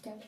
Start.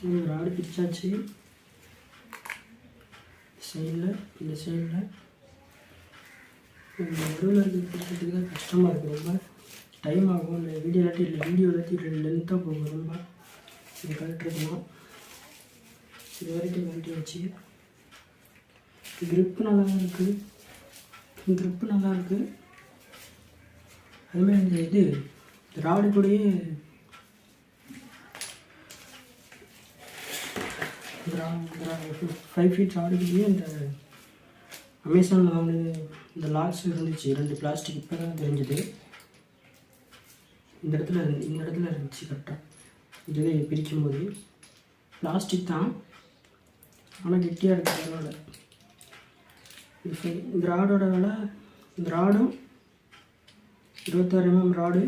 ஒரு ஆடு பிரிச்சாச்சு. சைடில் இந்த சைடில் இந்த நடுவில் இருக்கிறதுக்கு தான் கஷ்டமாக இருக்குது. ரொம்ப டைம் ஆகும். இந்த வீடியோ எல்லாத்தையும் லென்த்தாக போகும். ரொம்ப இது கரெக்டாக இது வரைக்கும் கழட்டி வச்சு க்ரிப்பு நல்லா இருக்குது. அதுமாதிரி இந்த இது ராடு கூடயே 5 feet ராடுக்குள்ளேயே இந்த அமேசானில் வந்து இந்த லாக்ஸ் இருந்துச்சு. 2 பிளாஸ்டிக் இப்போ தான் தெரிஞ்சுது. இந்த இடத்துல இருந்துச்சு கரெக்டாக. இதுவே பிரிக்கும்போது பிளாஸ்டிக் தான், ஆனால் கெட்டியாக இருக்கிறதுனால இந்த ராடோட விலை, இந்த ராடும் 26 mm ராடு,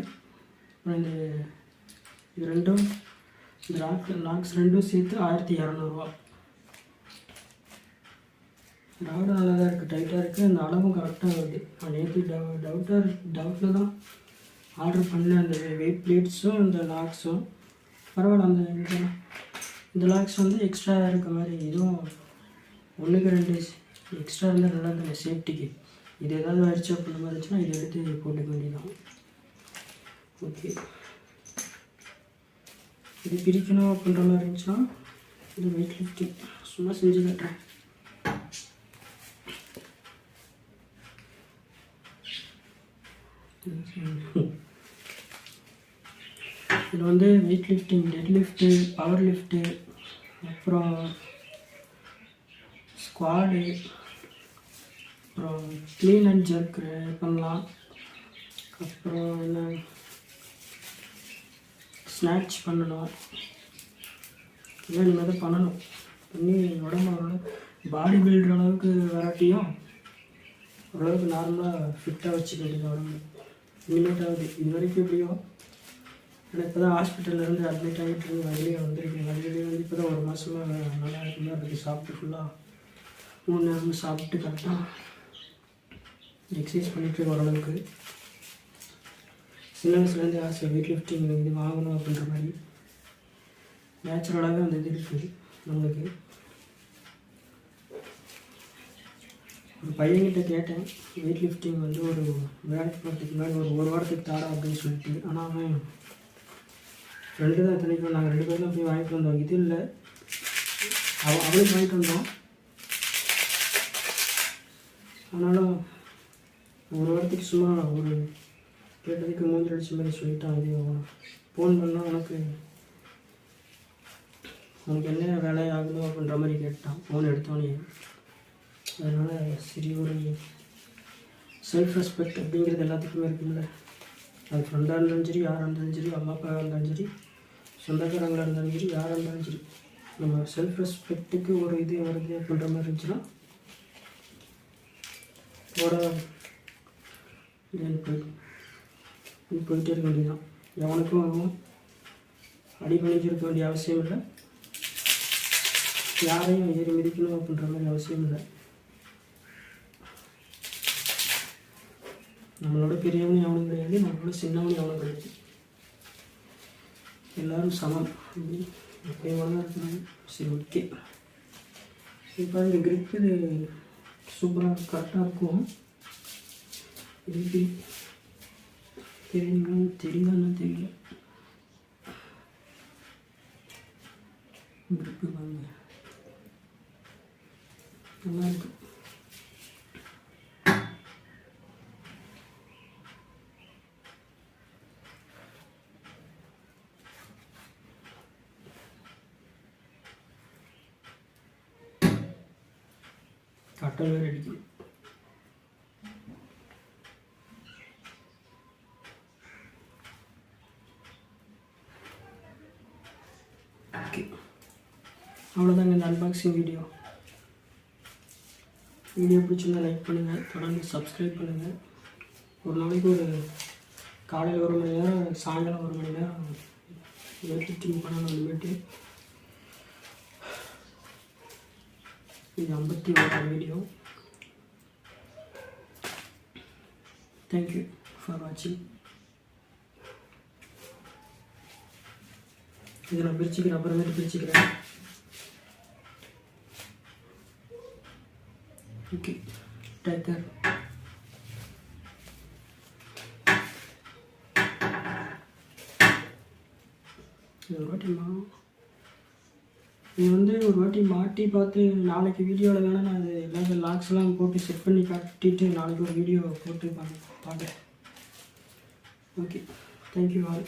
அப்புறம் இது ரெண்டும் இந்த லாக்ஸ் ரெண்டும் சேர்த்து 1200 ராடு நல்லா தான் இருக்குது, டைட்டாக இருக்குது. அந்த அளவும் கரெக்டாக வருது. நான் நேற்று டவுட்டில் தான் ஆர்டர் பண்ணேன். அந்த வெயிட் பிளேட்ஸும் இந்த லாக்ஸும் பரவாயில்ல. அந்த இந்த லாக்ஸ் வந்து எக்ஸ்ட்ரா இருக்க மாதிரி, இதுவும் 1க்கு 2 எக்ஸ்ட்ரா இருந்தால் நல்லா இருந்த சேஃப்டிக்கு. இது ஏதாவது ஆயிடுச்சு அப்படின்ற மாதிரி இருந்துச்சுன்னா இதை எடுத்து போட்டுக்க வேண்டியதான். ஓகே, இது பிரிக்கணும் அப்படின்ற மாதிரி இருந்துச்சுன்னா இது வெயிட் லிஃப்டிங் சும்மா செஞ்சு காட்டுறேன். இதில் வந்து weight lifting, dead lift, power lift, அப்புறம் ஸ்குவாடு, அப்புறம் க்ளீன் அண்ட் ஜர்க் பண்ணலாம். அப்புறம் என்ன ஸ்நாட்ச் பண்ணணும். இதெல்லாம் இனிமேல் தான் பண்ணணும். பண்ணி உடம்பு பாடி பில்டர் அளவுக்கு வராட்டியும் ஓரளவுக்கு நார்மலாக ஃபிட்டாக வச்சுக்க வேண்டியது உடம்பு. இனிமேட்டாவது இது வரைக்கும் எப்படியோ எனக்கு இப்போ தான் ஹாஸ்பிட்டல்லேருந்து அட்மிட் ஆகிட்டு இருந்து வெளியே வந்திருக்கேன். வெளியே வந்து இப்போ தான் 1 மாதமாக நல்லா இருக்குமா இருக்குது. சாப்பிட்டு ஃபுல்லாக 3 நேரமும் சாப்பிட்டு கரெக்டாக எக்ஸசைஸ் பண்ணிகிட்டு ஓரளவுக்கு. சின்ன வயசுலேருந்து ஆசை வெயிட் லிஃப்டிங் இது வாங்கணும் அப்படின்ற மாதிரி. நேச்சுரலாகவே அந்த இது இருக்குது நம்மளுக்கு. ஒரு பையன்கிட்ட கேட்டேன் வெயிட் லிஃப்டிங் வந்து ஒரு வேலைக்கு போகிறதுக்கு முன்னாடி ஒரு வாரத்துக்கு தாடா அப்படின்னு சொல்லிட்டு. ஆனால் அவன் ஃப்ரெண்டு தான் இத்தனைக்கும் நாங்கள் 2 பேரும் தான் போய் வாங்கிட்டு வந்தோம். இது இல்லை, அவளுக்கு வாங்கிட்டு வந்தோம். ஆனாலும் ஒரு வாரத்துக்கு சும்மா ஒரு கேட்டதுக்கு மூஞ்சி அடிச்ச மாதிரி சொல்லிட்டான். இது ஃபோன் பண்ணால் உனக்கு என்ன வேலை ஆகுதோ அப்படின்ற மாதிரி கேட்டான் ஃபோன் எடுத்தோன்னே. அதனால் சரி, ஒரு செல்ஃப் ரெஸ்பெக்ட் அப்படிங்கிறது எல்லாத்துக்குமே இருக்குல்ல. அது ஃப்ரெண்டாக இருந்தாலும் சரி, யாராக இருந்தாலும் சரி, அம்மா அப்பாவாக இருந்தாலும் சரி, சொந்தக்காரங்களாக இருந்தாலும் சரி, யாராக இருந்தாலும் சரி, நம்ம செல்ஃப் ரெஸ்பெக்ட்டுக்கு ஒரு இது வருது அப்படின்ற மாதிரி இருந்துச்சுன்னா போயிட்டே இருக்க வேண்டியதான். எவனுக்கும் அடி பண்ணிச்சிருக்க வேண்டிய அவசியம் இல்லை. யாரையும் ஏறி மிதிக்கணும் அப்படின்ற மாதிரி அவசியம் இல்லை. நம்மளோட பெரியவனும் எவனும் கிடையாது, நம்மளோட சின்னவனும் எவனும் கிடையாது, எல்லோரும் சமம். அப்படியே தான் இருக்கிறாங்க. சரி, ஓகே. இப்போ இந்த கிரிப் இது சூப்பராக கரெக்டாக இருக்கும். இது தெரியுதான்னு தெரியல. கிரிப்பு வாங்க நல்லா இருக்கும். கட்டல் வேறு அடிக்கணும். ஓகே, அவ்வளோதாங்க இந்த அன்பாக்சிங் வீடியோ. பிடிச்சிருந்தா லைக் பண்ணுங்கள், தொடர்ந்து சப்ஸ்கிரைப் பண்ணுங்கள். ஒரு நாளைக்கு ஒரு காலையில் 1 மணி நேரம், சாயங்காலம் 1 மணி நேரம் எடிட்டிங் பண்ணணும். இனிமேட்டு இது 51 வீடியோ. தேங்க்யூ ஃபார் வாட்சிங். இதை நான் பிரிச்சுக்கிறேன், அப்புறமேட்டு பிரிச்சுக்கிறேன். Okay, take care. ஒரு வாட்டி மாட்டி பார்த்து நாளைக்கு வீடியோவில் வேணால் நான் அது எல்லா லாக்ஸ்லாம் போட்டு செட் பண்ணி காட்டிட்டு நாளைக்கு ஒரு வீடியோ போட்டு பார்க்குறேன். Okay, thank you all.